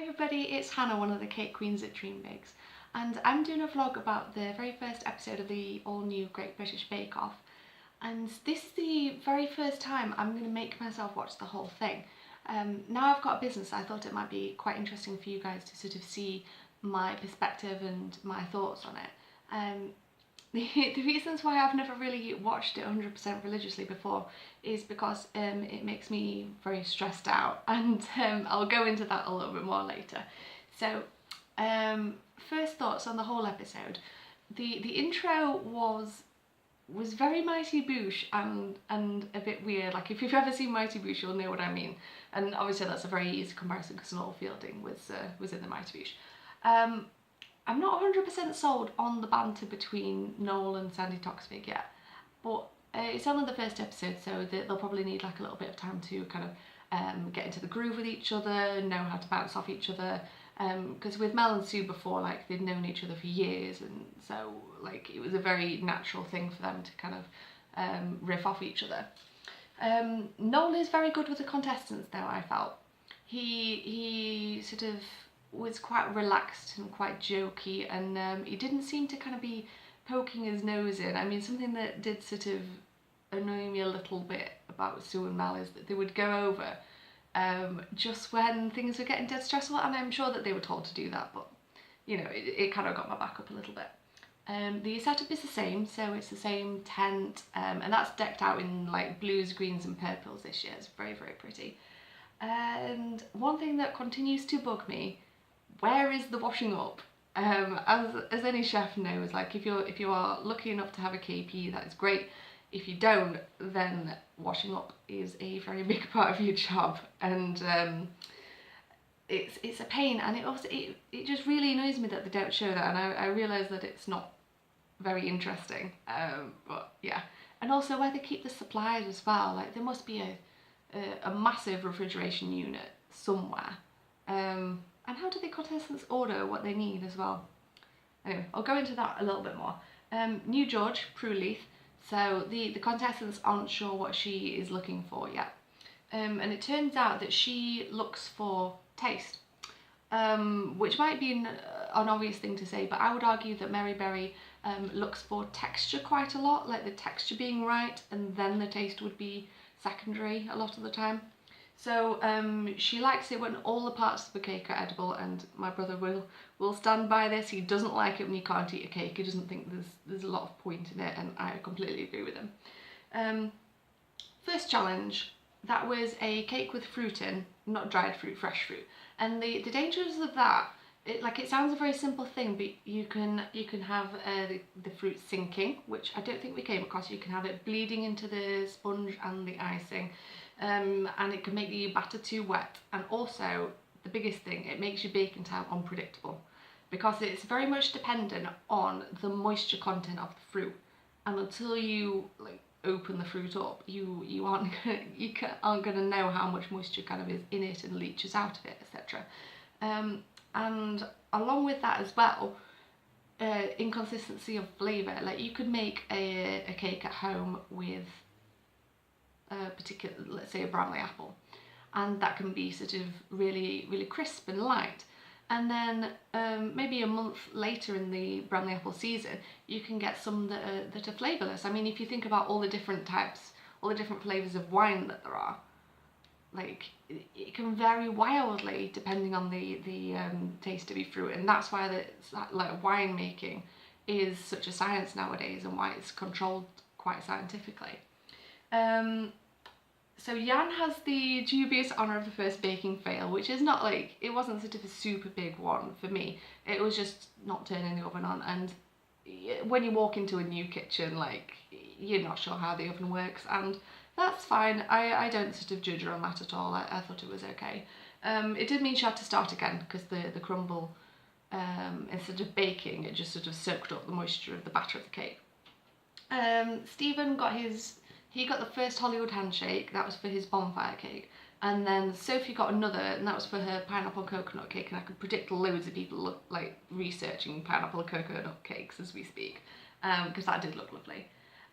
everybody, it's Hannah, one of the cake queens at Dreambakes, and I'm doing a vlog about the very first episode of the all-new Great British Bake Off. And this is the very first time I'm going to make myself watch the whole thing. Now I've got a business, I thought it might be quite interesting for you guys to sort of see my perspective and my thoughts on it. The reasons why I've never really watched it 100% religiously before is because it makes me very stressed out, and I'll go into that a little bit more later. So first thoughts on the whole episode. The intro was very Mighty Boosh and a bit weird. Like, if you've ever seen Mighty Boosh, you'll know what I mean. And obviously that's a very easy comparison because Noel Fielding was in the Mighty Boosh. I'm not 100% sold on the banter between Noel and Sandy Toksvig yet, but it's only the first episode, so they'll probably need like a little bit of time to kind of get into the groove with each other, know how to bounce off each other, because with Mel and Sue before, like, they'd known each other for years, and so like it was a very natural thing for them to kind of riff off each other. Noel is very good with the contestants though, I felt. He sort of was quite relaxed and quite jokey, and he didn't seem to kind of be poking his nose in. I mean, something that did sort of annoy me a little bit about Sue and Mel is that they would go over just when things were getting dead stressful, and I'm sure that they were told to do that, but you know, it kind of got my back up a little bit. The setup is the same, so it's the same tent, and that's decked out in like blues, greens and purples this year. It's very, very pretty. And one thing that continues to bug me, where is the washing up? As any chef knows, like, if you are lucky enough to have a KP, that is great. If you don't, then washing up is a very big part of your job, and it's a pain, and it just really annoys me that they don't show that, and I realise that it's not very interesting, but yeah. And also where they keep the supplies as well, like there must be a massive refrigeration unit somewhere. And how do the contestants order what they need as well? Anyway, I'll go into that a little bit more. New George, Prue Leith. So the contestants aren't sure what she is looking for yet. And it turns out that she looks for taste, which might be an obvious thing to say, but I would argue that Mary Berry looks for texture quite a lot, like the texture being right, and then the taste would be secondary a lot of the time. So she likes it when all the parts of the cake are edible, and my brother will stand by this. He doesn't like it when you can't eat a cake. He doesn't think there's a lot of point in it, and I completely agree with him. First challenge, that was a cake with fruit in, not dried fruit, fresh fruit. And the dangers of that, it sounds a very simple thing, but you can have the fruit sinking, which I don't think we came across. You can have it bleeding into the sponge and the icing. And it can make the batter too wet, and also the biggest thing, it makes your baking time unpredictable, because it's very much dependent on the moisture content of the fruit, and until you like open the fruit up, you aren't gonna know how much moisture kind of is in it and leaches out of it, etc. And along with that as well, inconsistency of flavour. Like, you could make a cake at home with a particular, let's say a Bramley apple, and that can be sort of really, really crisp and light, and then maybe a month later in the Bramley apple season you can get some that are flavourless. I mean, if you think about all the different types, all the different flavours of wine that there are, like, it can vary wildly depending on the taste of your fruit, and that's why like winemaking is such a science nowadays, and why it's controlled quite scientifically. So Jan has the dubious honour of the first baking fail, which is not like, it wasn't sort of a super big one for me. It was just not turning the oven on, and when you walk into a new kitchen, like, you're not sure how the oven works, and that's fine. I don't sort of judge her on that at all. I thought it was okay. It did mean she had to start again, because the crumble, instead of baking, it just sort of soaked up the moisture of the batter of the cake. Stephen got the first Hollywood handshake. That was for his bonfire cake, and then Sophie got another, and that was for her pineapple and coconut cake, and I could predict loads of people look like researching pineapple and coconut cakes as we speak, because that did look lovely.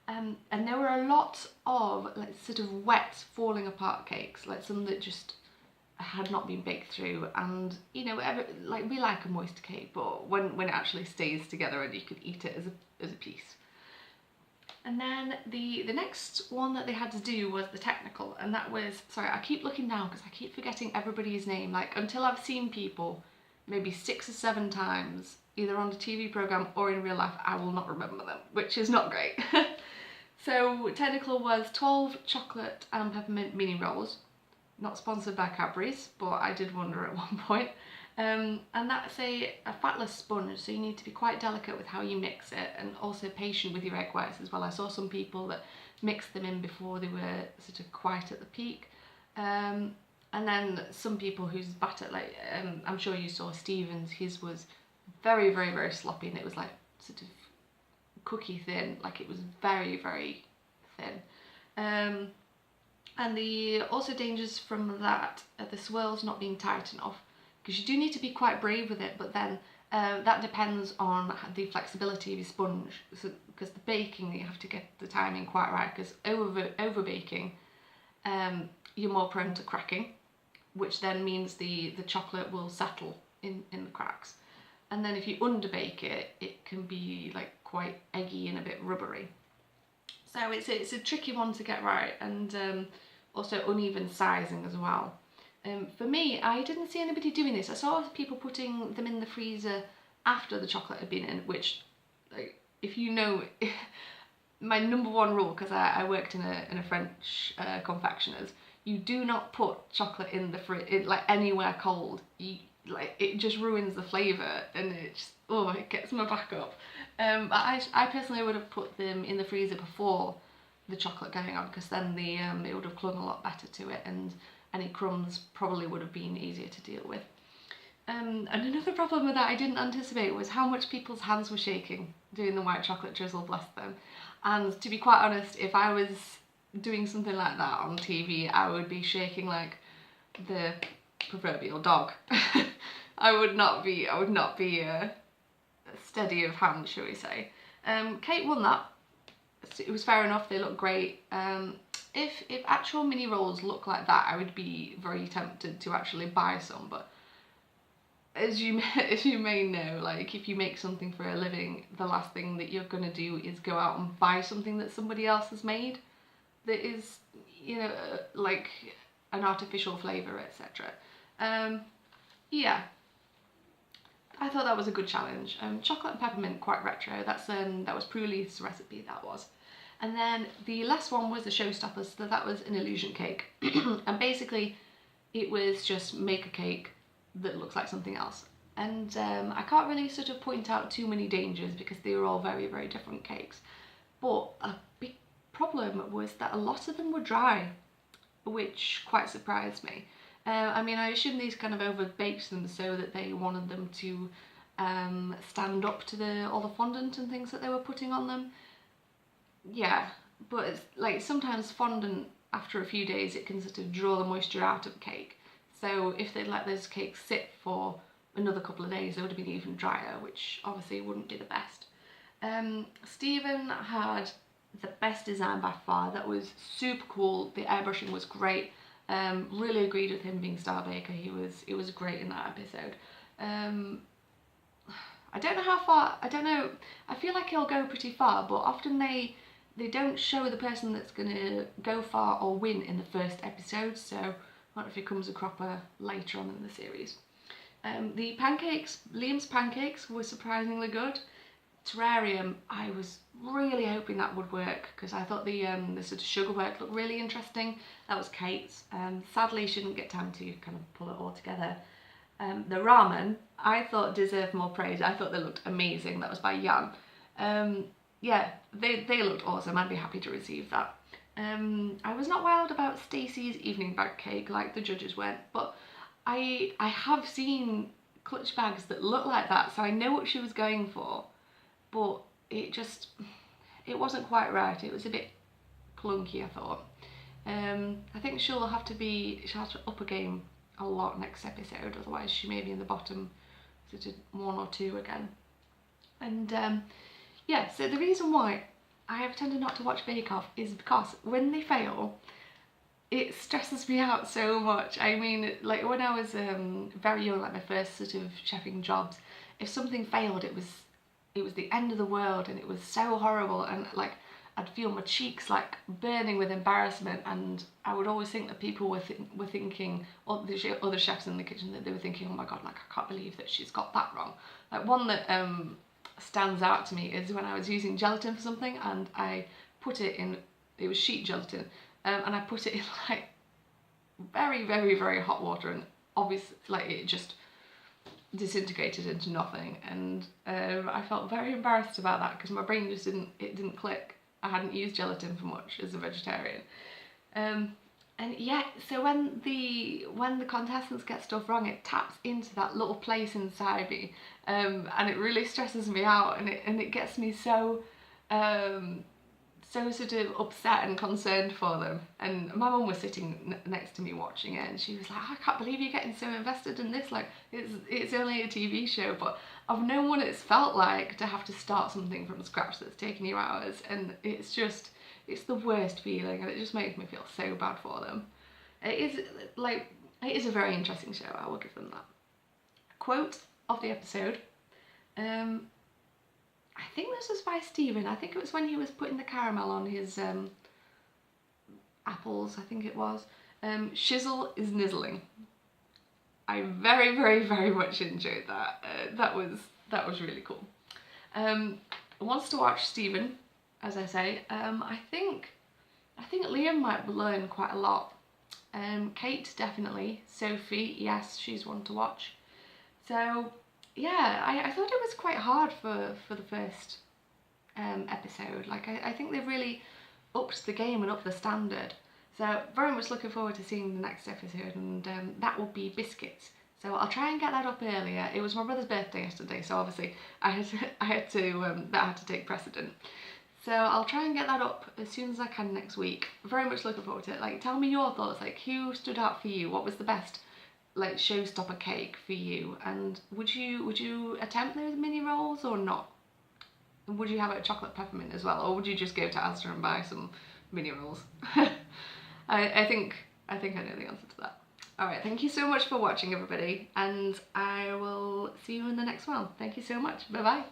And there were a lot of like sort of wet, falling apart cakes, like some that just had not been baked through, and you know, like we like a moist cake, but when it actually stays together and you can eat it as a piece. And then the next one that they had to do was the technical, and that was, sorry, I keep looking down because I keep forgetting everybody's name. Like, until I've seen people maybe 6 or 7 times, either on the TV programme or in real life, I will not remember them, which is not great. So technical was 12 chocolate and peppermint mini rolls, not sponsored by Cadbury's, but I did wonder at one point. And that's a fatless sponge, so you need to be quite delicate with how you mix it, and also patient with your egg whites as well. I saw some people that mixed them in before they were sort of quite at the peak. And then some people whose batter, like I'm sure you saw Stephen's, his was very, very, very sloppy, and it was like sort of cookie thin, like it was very, very thin. And the also dangers from that are the swirls not being tight enough, because you do need to be quite brave with it, but then that depends on the flexibility of your sponge. So, because the baking, you have to get the timing quite right, because over baking, you're more prone to cracking, which then means the chocolate will settle in the cracks. And then if you underbake it, it can be like quite eggy and a bit rubbery. So it's a tricky one to get right, and also uneven sizing as well. For me, I didn't see anybody doing this. I saw people putting them in the freezer after the chocolate had been in, which, like, if you know, my number one rule, because I worked in a French confectioner's, you do not put chocolate in the fridge, like anywhere cold. Like, it just ruins the flavour, and it just, oh, it gets my back up. But I personally would have put them in the freezer before the chocolate going on, because then it would have clung a lot better to it, and any crumbs probably would have been easier to deal with. And another problem with that I didn't anticipate was how much people's hands were shaking doing the white chocolate drizzle, bless them. And to be quite honest, if I was doing something like that on TV, I would be shaking like the proverbial dog. I would not be steady of hand, shall we say. Kate won that. It was fair enough, they look great. If actual mini rolls look like that, I would be very tempted to actually buy some, but as you may know, like, if you make something for a living, the last thing that you're going to do is go out and buy something that somebody else has made that is, you know, like an artificial flavour, etc. Yeah, I thought that was a good challenge. Chocolate and peppermint, quite retro. That was Prule's recipe, that was. And then the last one was the showstopper, so that was an illusion cake. And basically it was just make a cake that looks like something else. And I can't really sort of point out too many dangers because they were all very, very different cakes. But a big problem was that a lot of them were dry, which quite surprised me. I mean, I assume these kind of over-baked them so that they wanted them to stand up to all the fondant and things that they were putting on them. Yeah, but it's like sometimes fondant, after a few days, it can sort of draw the moisture out of cake. So if they'd let those cakes sit for another couple of days, they would have been even drier, which obviously wouldn't be the best. Stephen had the best design by far. That was super cool. The airbrushing was great. Really agreed with him being Star Baker. He was great in that episode. I don't know how far, I don't know, I feel like he'll go pretty far, but often they don't show the person that's going to go far or win in the first episode, so I wonder if he comes a cropper later on in the series. The pancakes, Liam's pancakes were surprisingly good. Terrarium, I was really hoping that would work because I thought the sort of sugar work looked really interesting. That was Kate's. Sadly, she didn't get time to kind of pull it all together. The ramen, I thought deserved more praise. I thought they looked amazing. That was by Jan. Yeah, they looked awesome. I'd be happy to receive that. I was not wild about Stacey's evening bag cake like the judges went, but I have seen clutch bags that look like that, so I know what she was going for, but it wasn't quite right. It was a bit clunky, I thought. I think she'll have to up a game a lot next episode, otherwise she may be in the bottom sort of 1 or 2 again. And yeah, so the reason why I have tended not to watch Bake Off is because when they fail, it stresses me out so much. I mean, like when I was very young, like my first sort of chefing jobs, if something failed, it was the end of the world, and it was so horrible, and like I'd feel my cheeks like burning with embarrassment, and I would always think that people were thinking, or the other chefs in the kitchen, that they were thinking, oh my god, like I can't believe that she's got that wrong. Like one that stands out to me is when I was using gelatin for something, and I put it in, it was sheet gelatin, and I put it in like very, very, very hot water, and obviously like it just disintegrated into nothing, and I felt very embarrassed about that because my brain just didn't click. I hadn't used gelatin for much as a vegetarian. And yeah, so when the contestants get stuff wrong, it taps into that little place inside me, and it really stresses me out, and it gets me so so sort of upset and concerned for them. And my mum was sitting next to me watching it, and she was like, I can't believe you're getting so invested in this, like it's only a TV show. But I've known what it's felt like to have to start something from scratch that's taken you hours, and it's the worst feeling, and it just makes me feel so bad for them. It is a very interesting show, I will give them that. Quote of the episode, I think this was by Stephen. I think it was when he was putting the caramel on his apples, I think it was. Shizzle is nizzling. I very, very, very much enjoyed that. That was really cool. Wants to watch Stephen, as I say. I think Liam might learn quite a lot. Kate, definitely. Sophie, yes, she's one to watch. So yeah, I thought it was quite hard for the first episode. Like I think they've really upped the game and upped the standard. So very much looking forward to seeing the next episode, and that will be biscuits. So I'll try and get that up earlier. It was my brother's birthday yesterday, so obviously that had to take precedent. So I'll try and get that up as soon as I can next week. Very much looking forward to it. Like, tell me your thoughts. Like, who stood out for you? What was the best like showstopper cake for you? And would you attempt those mini rolls or not? And would you have a chocolate peppermint as well, or would you just go to Asda and buy some mini rolls? I think I know the answer to that. Alright, thank you so much for watching, everybody, and I will see you in the next one. Thank you so much. Bye bye.